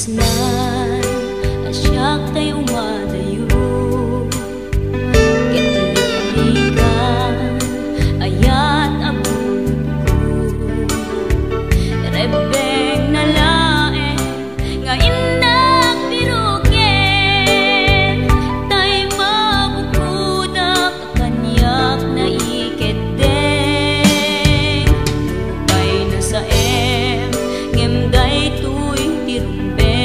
Nan asyak tayo madayo kitlikan ayat abud ko rebeng na lae nga indak biruken tay mabukudak kanyak na iketdeng lupay na sa ngemday tuy tirumbe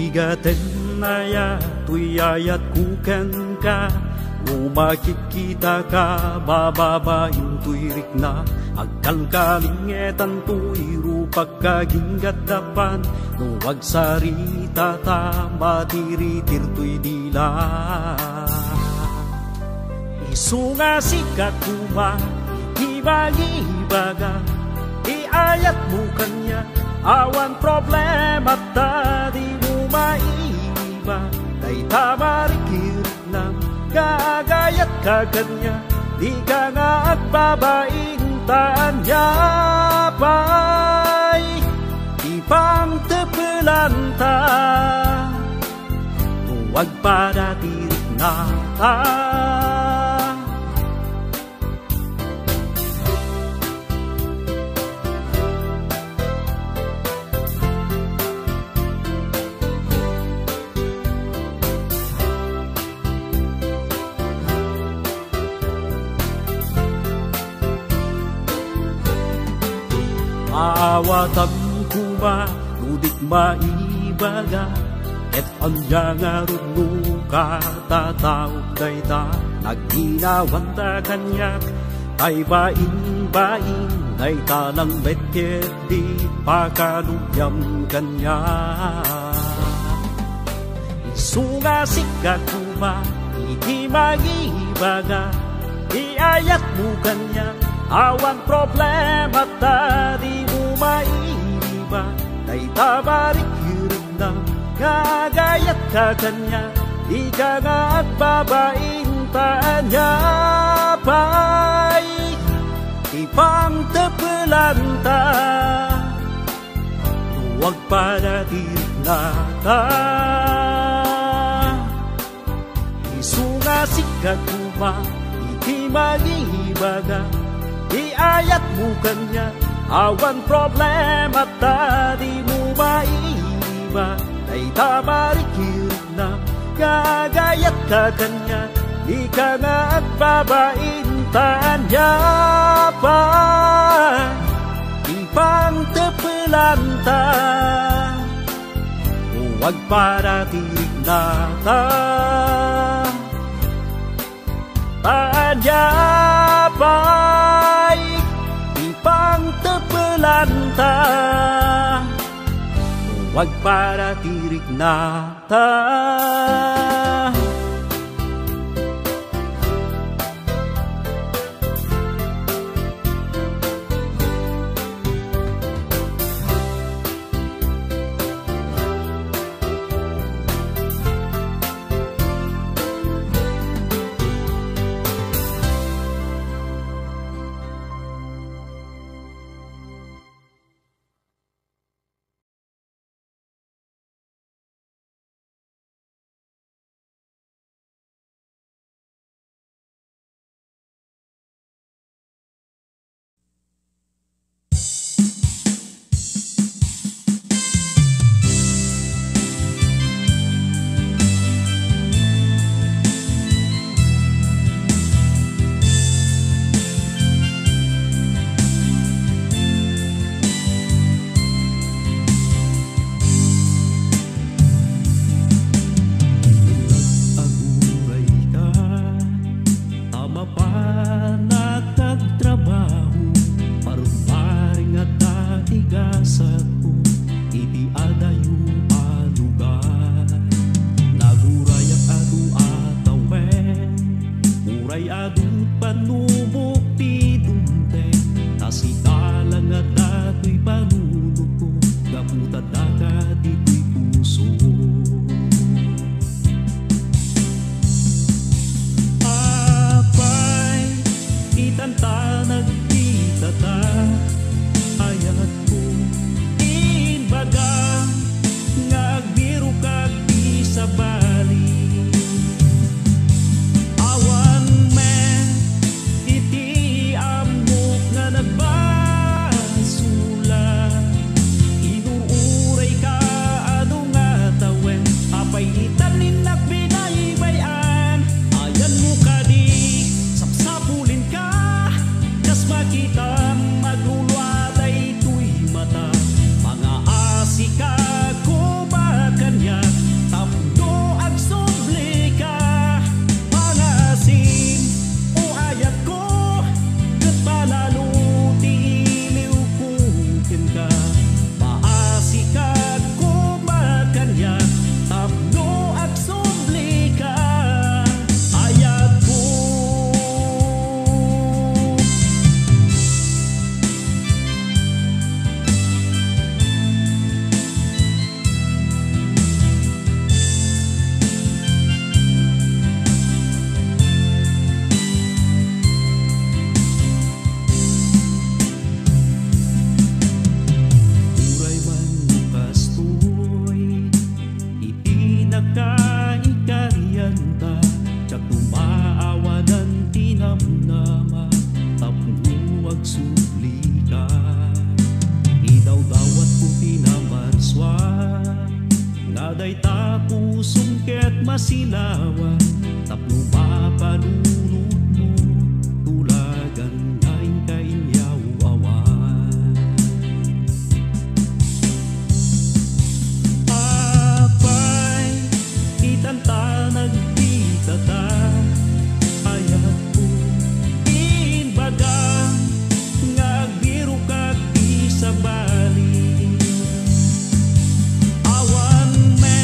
bigaten naya tuyayat kuken ka makikita ka bababain tuirik na agkalkalingetan tuiru pagkaginggat-dapan nuwag sarita ta matiritir tuy dila isunga sikat kuma ibagi-ibaga iayat mo kanya awan problema tadi mo maiiba tay tamarikir ng gagayat ka kanya di ka nga agbabaintaan niya pa'y ipang tepelanta huwag padatirik na ta Maawatan kuma nudik maibaga et anya nga runu katataog dayta nagginawan ta kanyak tay bain dayta lang betket di pakanuyam kanya isunga sikat kuma iti magibaga iayat mo kanya awan problema tadi mo maiiba tay tabarik hirap na gagayat ka kanya di ka nga agbabaintaan niya pa'y ipang tepelanta huwag padatirik na ta isunga sikat kuma iti magibaga iayat mo kanya awan problema tadi mo maiiba tay tamarikir na gagayat ka kanya di ka nga agbabaintaan niya pa ipang tepelanta huwag padatirik na ta tanya pa'y ipang tepelanta huwag padatirik na ta Mga asika ko ba kanya magsuli ka. Idawdawat ko pinamarswa, ngaday ta pusong ket masilawa, tapno mapalunod mo, tulagan ngayon kainyaw awan. Apay, itanta nagkita ta, ayat ko inbaga, ngagbiro ka di sa bali. Awan me,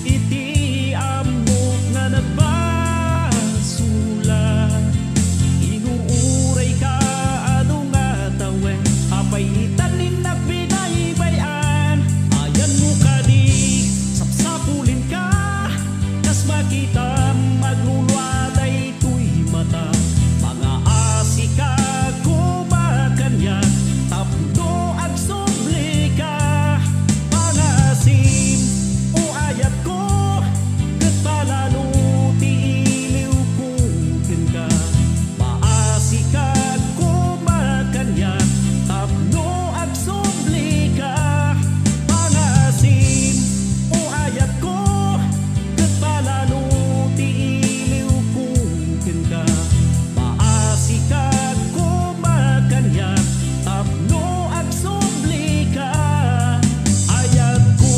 iti amok nga nagbasula, inuuray ka ano nga tawen, apay itanin na pinaybayan. Ayan mo ka di, sapsapulin ka, kas makita maglulwaday tuy mata. Mga asika kumakanyan, tapno ag subli ka. Pangasim o ayat ko, ket palalo ti iliw kukin ka. Maasika kumakanyan, tapno ag subli ka. Pangasim o ayat ko, ket palalo ti iliw kukin ka. Maasika kumakanyan, tapno ag subli ka. Ayat ko.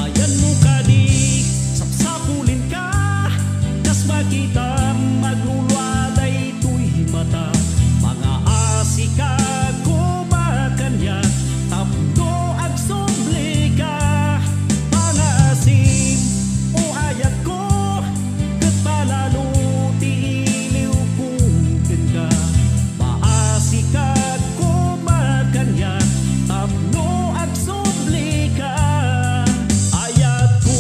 Ayan mo ka di, sapsapulin ka, kas makita maglulwaday tuy mata. Mga asika kumakanyan, tapno ag subli ka. Pangasim o ayat ko, ket palalo ti iliw kukin ka. Maasika kumakanyan, tapno ag subli ka. Ayat ko.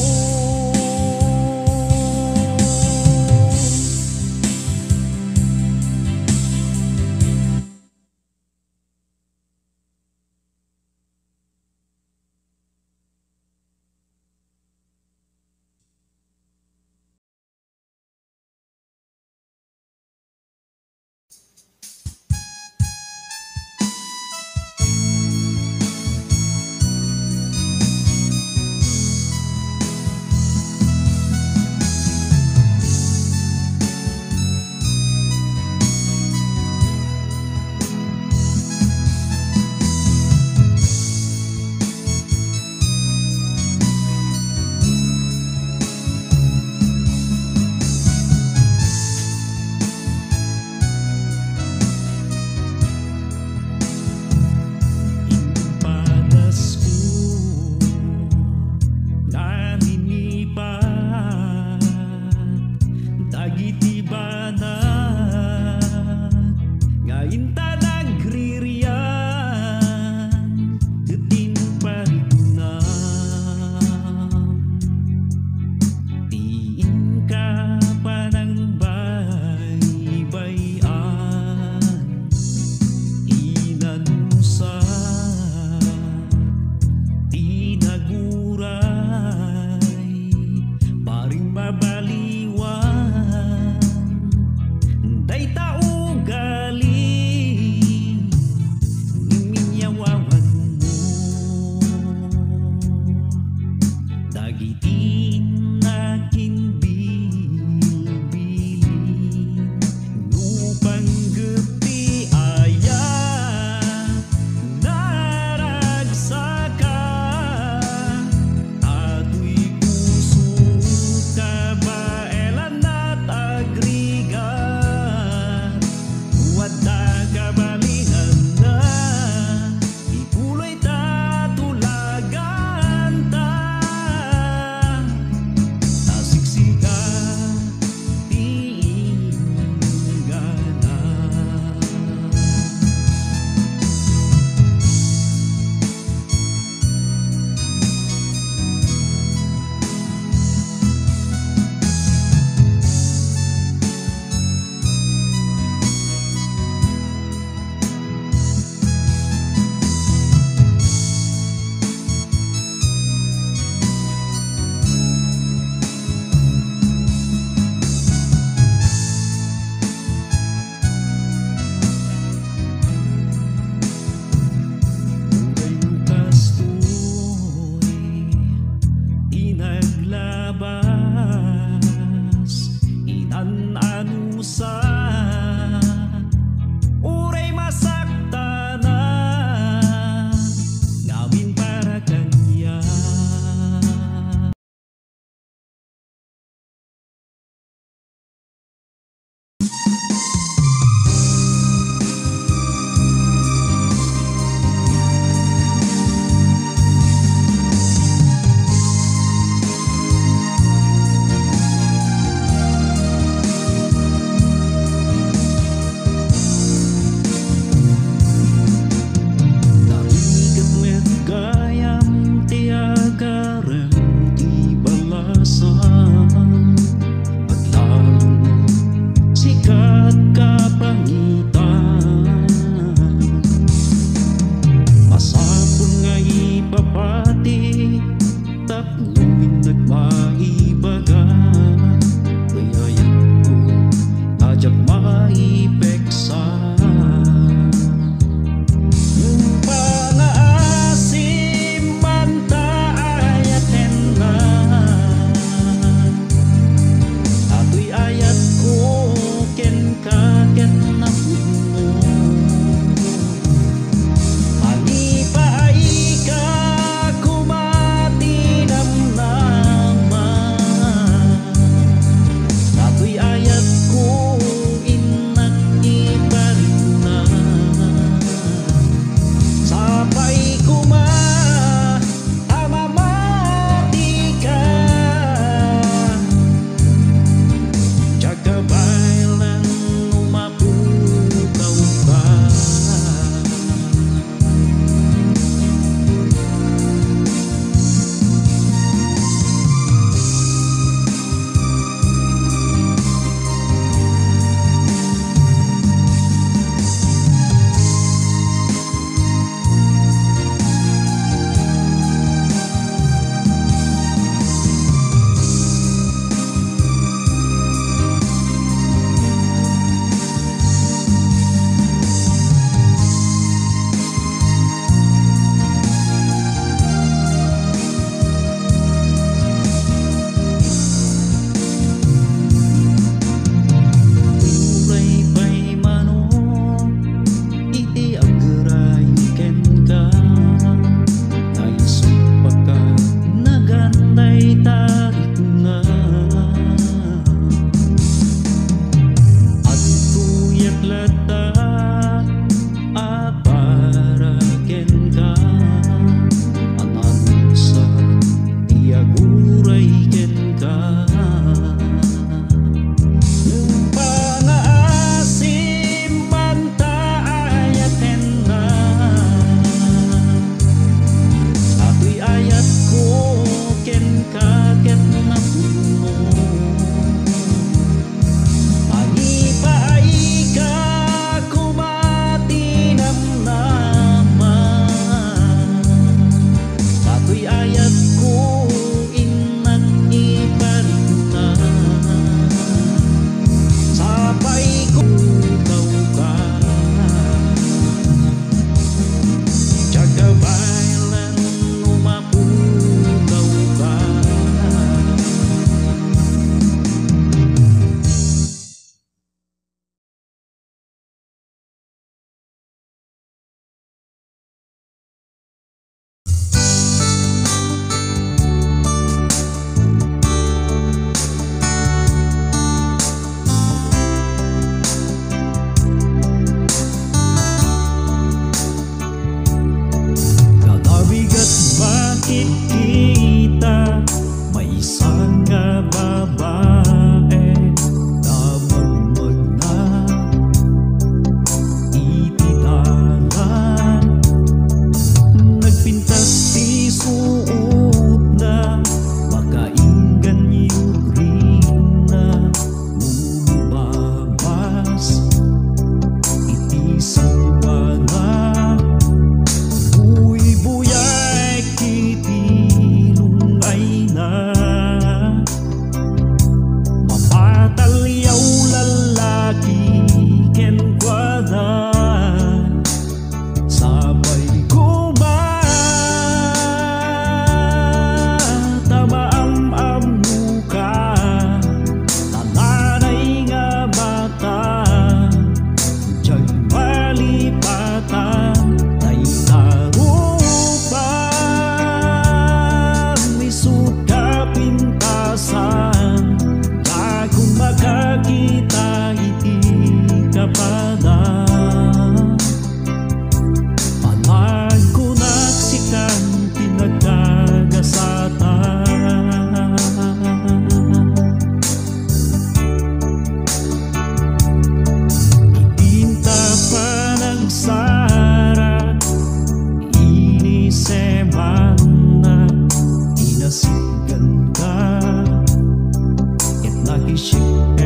isip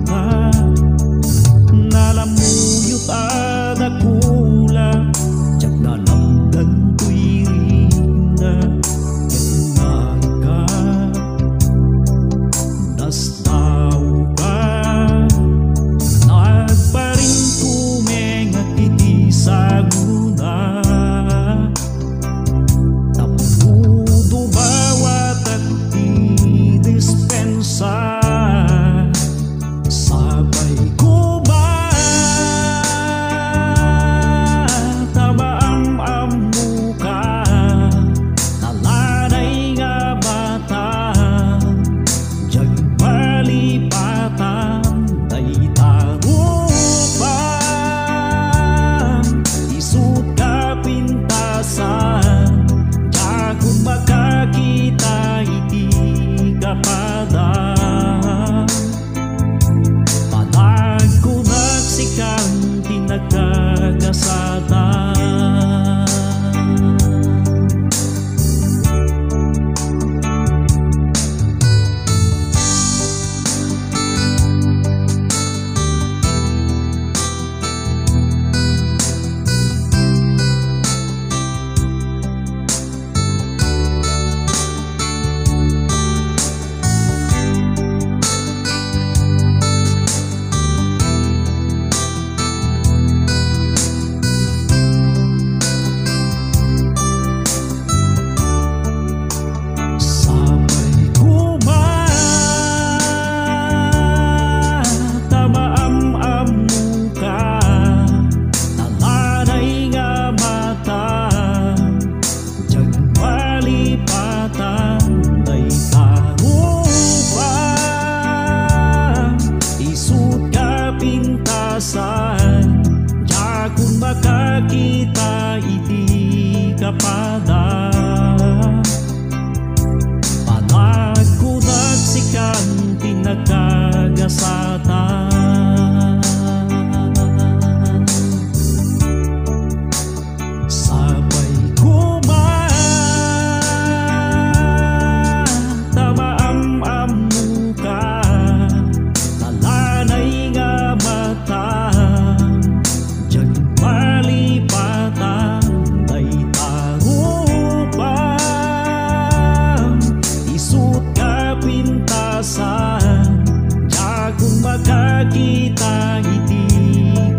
na nalamuyot ada kula jak nalamdan tuirina kenaka nas tau ka nagparin kumengat iti saguna tapudo bawat at dispensa sabay ko ba tabaam muka nalanay nga bata jag malipatan day tarupan isut ka pintasan kung makakita iti kapada palag ko nagsikang pinagkagasada kung makakita iti kapada palag ko nagsikang pinagkagasada sabay ko ba tamaam muka nalanay nga mata malipatan day tarupan isut ka pintasan kung makakita iti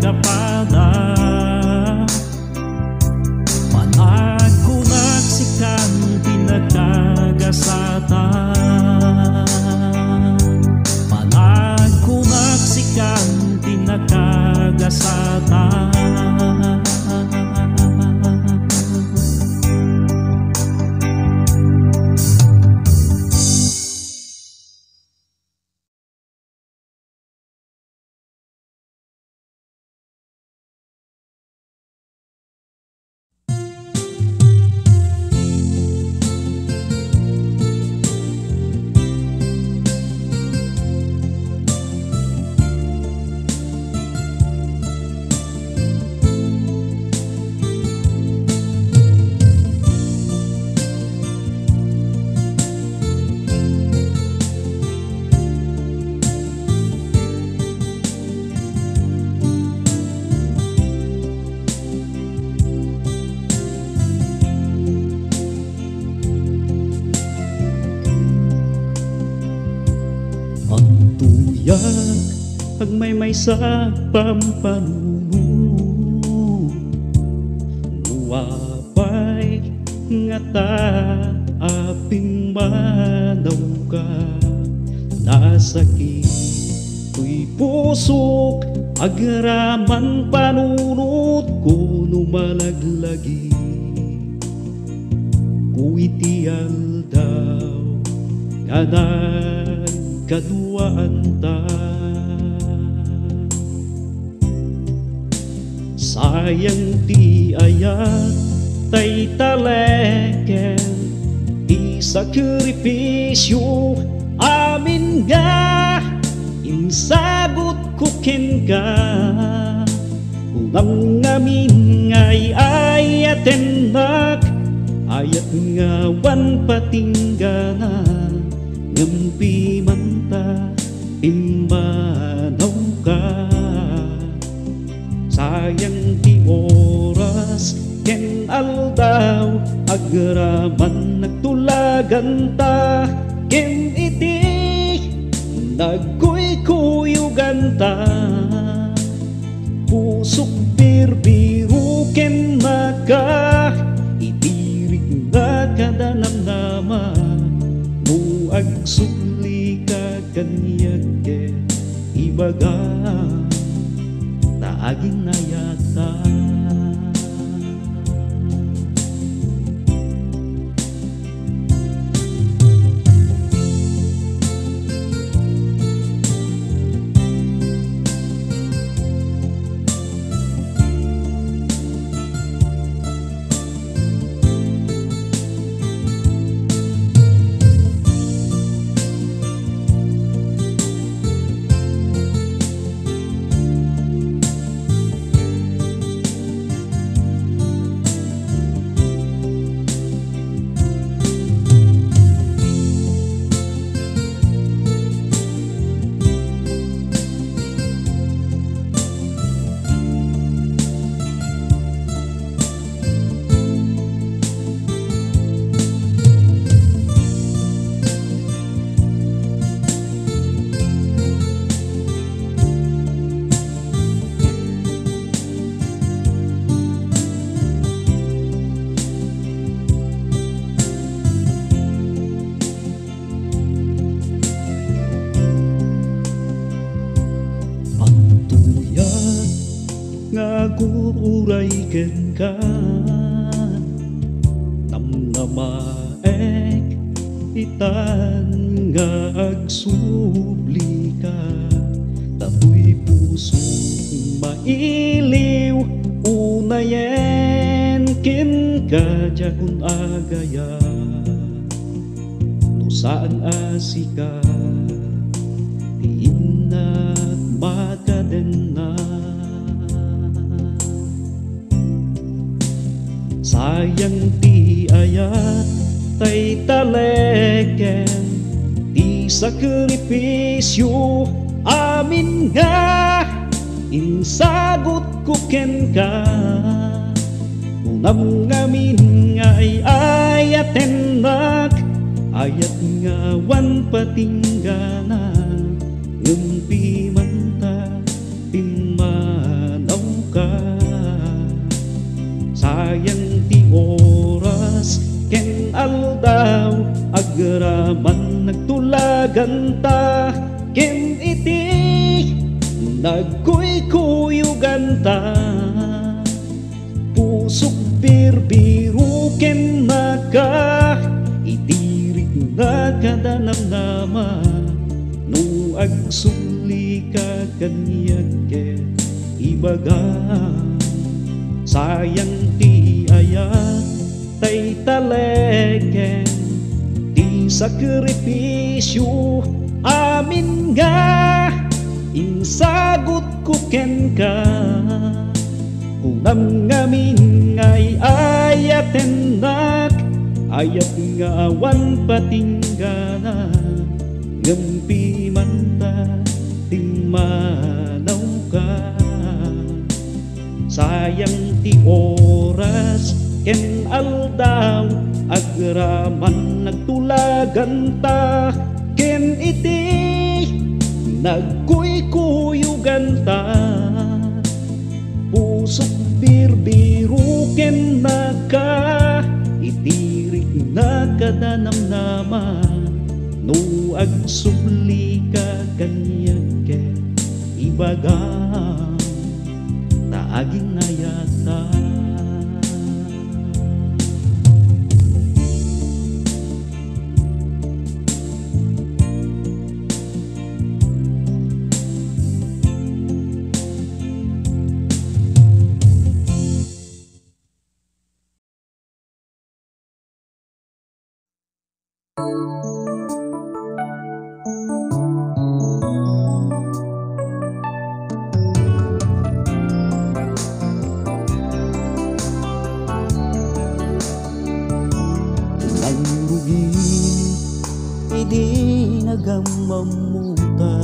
kapada palag ko nagsikang pinagkagasada palag ko nagsikang pinagkagasada Pagmaymay sa pampanuno nuwapay nga ta aping manaw ka nasakit tuy pusok agraman panunot ko numalaglagi kuiti aldaw kanan kaduaan ta sayang ti ayat tay taleken ti sakripisyo amin nga insagot ko ken ka ulang amin ngay ayatenak ayat nga wan patinggana ngampi manta agraman nagtulagan ta, ken iti nagkuy-kuyugan ta. Pusok birbiru ken maka itirik na kadanamnama, no agsuli ka kanyag ket ibaga taaging nayata. Ngaguray ken ka namnamaek itan nga agsubli ka, tapoy puso mailiw unayen ken ka jakun agaya, no saan asika tiinat makadenna. Sayang ti ayat tay taleken, ti sakripisyo amin nga insagot ko ken ka. Unam ngamin nga ay ayaten nak, ayat nga wan patinggana, ngempi manta timanaw ka. Sayang ti oras ken aldaw, agraman nagtulagan ta, ken iti nagkuy-kuyugan ta. Pusok birbiru ken maka itirik na kadanamnama, no agsuli ka kanyag ket ibaga. Sayang ti ayat tay taleken, ti sakripisyo amin nga insagot ko ken ka. Unam ngamin ngay ayaten nak, ayat nga awan patinggana, ngempi manta tingmanaw ka. Sayang ti oras ken aldaw, agraman nagtulagan ta, ken iti nagkuy-kuyugan ta. Pusok birbiru ken maka itirik na kadanamnama, no agsubli ka kanyag ket ibaga taaging nayata. Di nagamamuta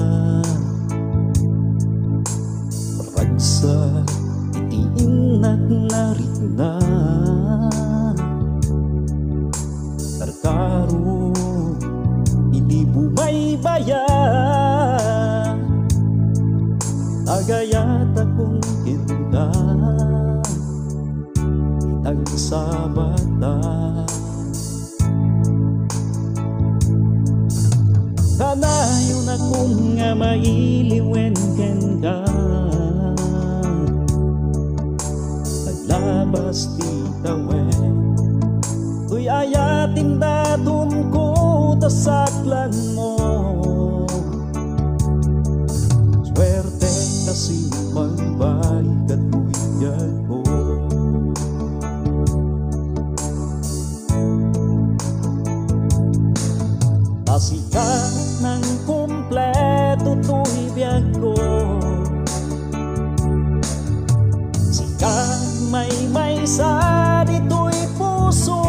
maragsa iti inak narikna, Gayat akong kinda Itag sabata Kanayon akong nga mailiwen ken ka Naglabas di tawen Tuy ayatin daton ko tasaklan mo Swerte kasi magbalik at tuwigyan ko Pasikat ng kumpleto tuy biyag ko Sikat may sa dito'y puso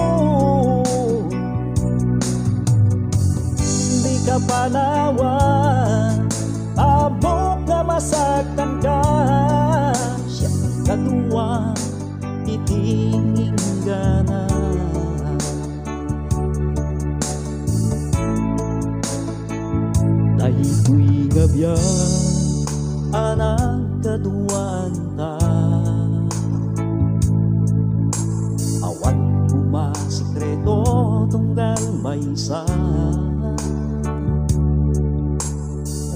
Di ka panawan Abok na masaktan ka Siyang kadua Titingin ka na Dahito'y gabyan Anak kaduan ta Awan kumasikreto tunggal maysa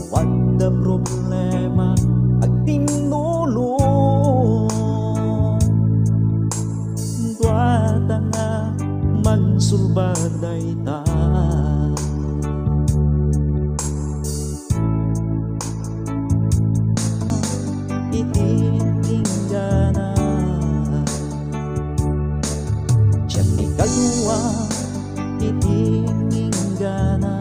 Awan da problema ag tinulong Duwata nga magsulbaday ta Ititinggana Siya di kadua Ititinggana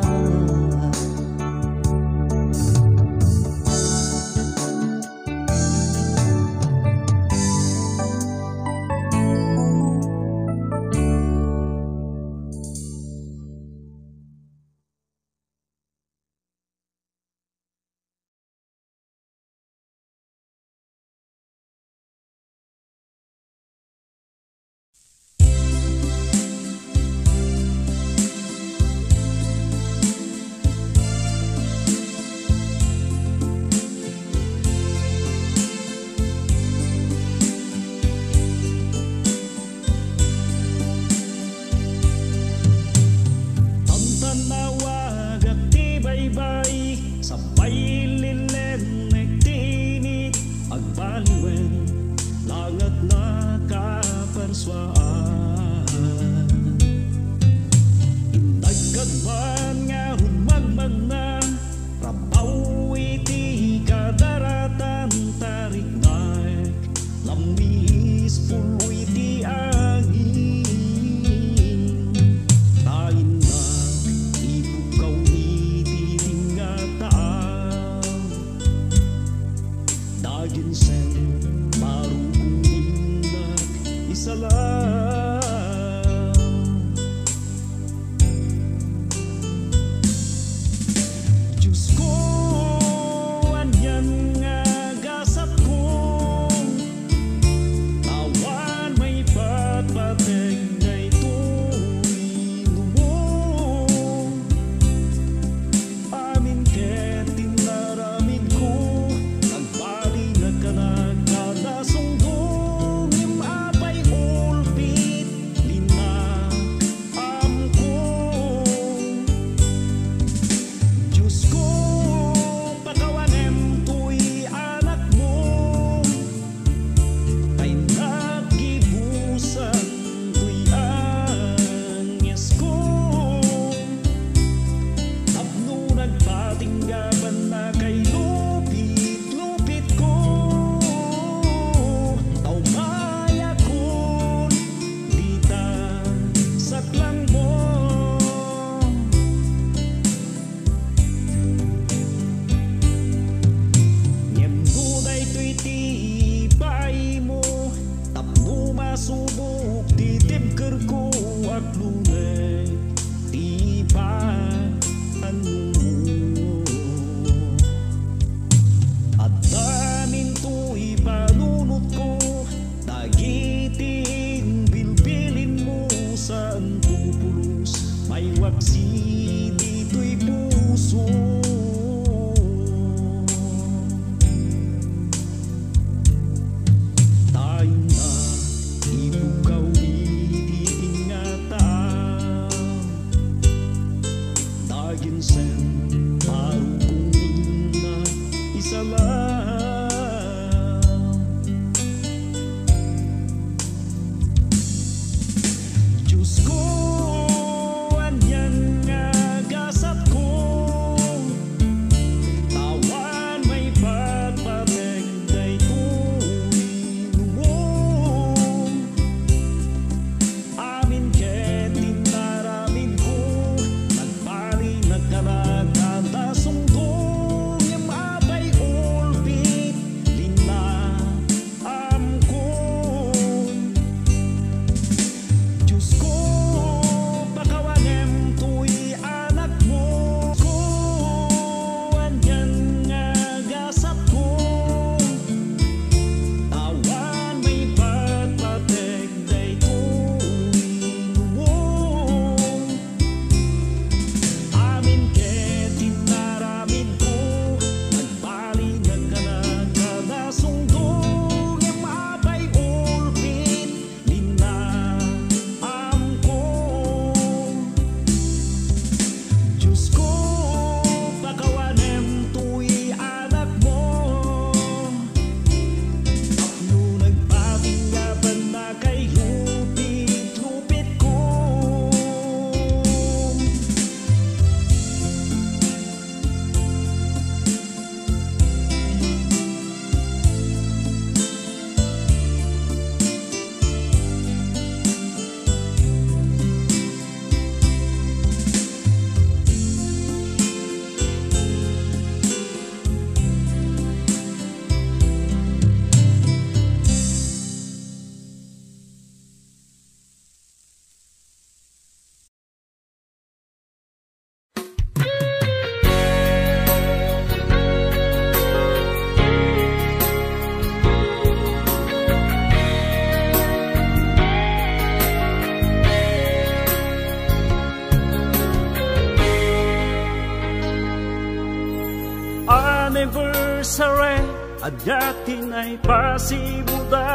Anniversary Adyatin ay pasimuda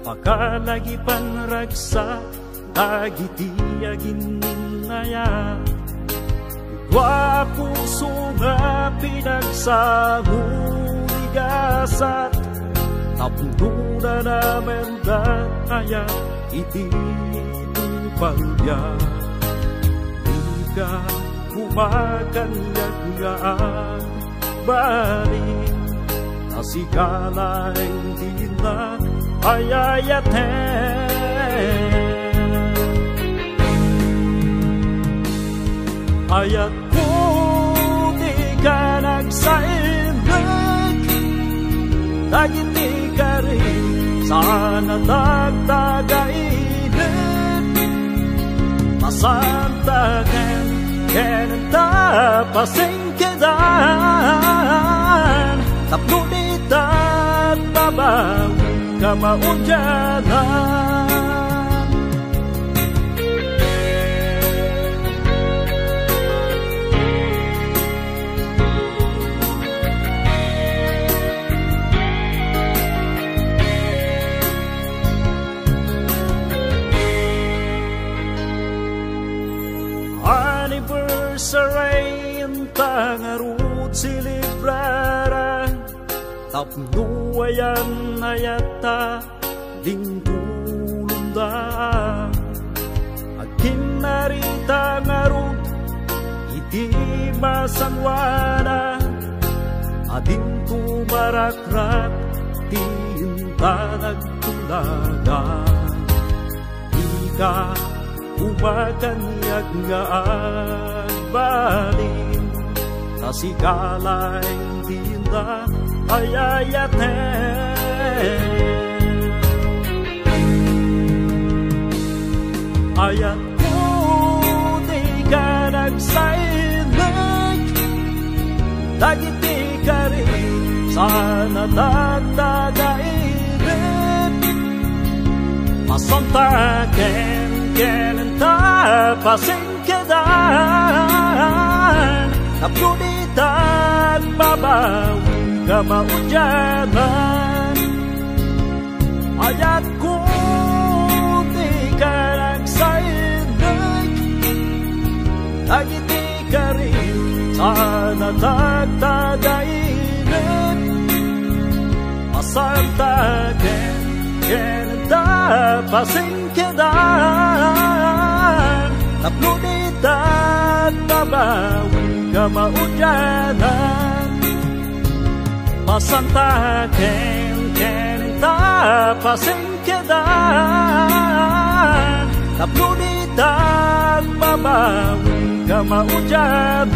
Pakalagi panragsa Agitiyagin ninaya Dua puso nga pinagsamuligasat Tapno na namin kaya itinupalya Ika kumakanyag-ngaan Balik nasigalay din na ayayaten Ayat ko di ka nagsainig Dagit di ka rin sana nagtagainit Masantagan kailan tapasing kedan Tapnunit at babaw ka maudyanan Anniversary tangarut silibraran Tapnuayan ayata dingkulunda Akin narita ngarut iti masanwana Ading tumarakrat tinta nagtulagan Ika umakanyag nga agbalin Nasigalay tinda ayayaten Ayat ko di ka nagsainig Dagit di ka rin sana nagtagainit Masantaken kailan tapasing kedan Tapnunit at babaw ka maudyanan Ayat ko di ka nagsainig Dagit di ka rin sana tagtagainit Masartagen Kenenta pasingkidan Naplunitan Babawin kamaujanan Masantagen Kenenta pasingkidan Naplunitan Babawin kamaujanan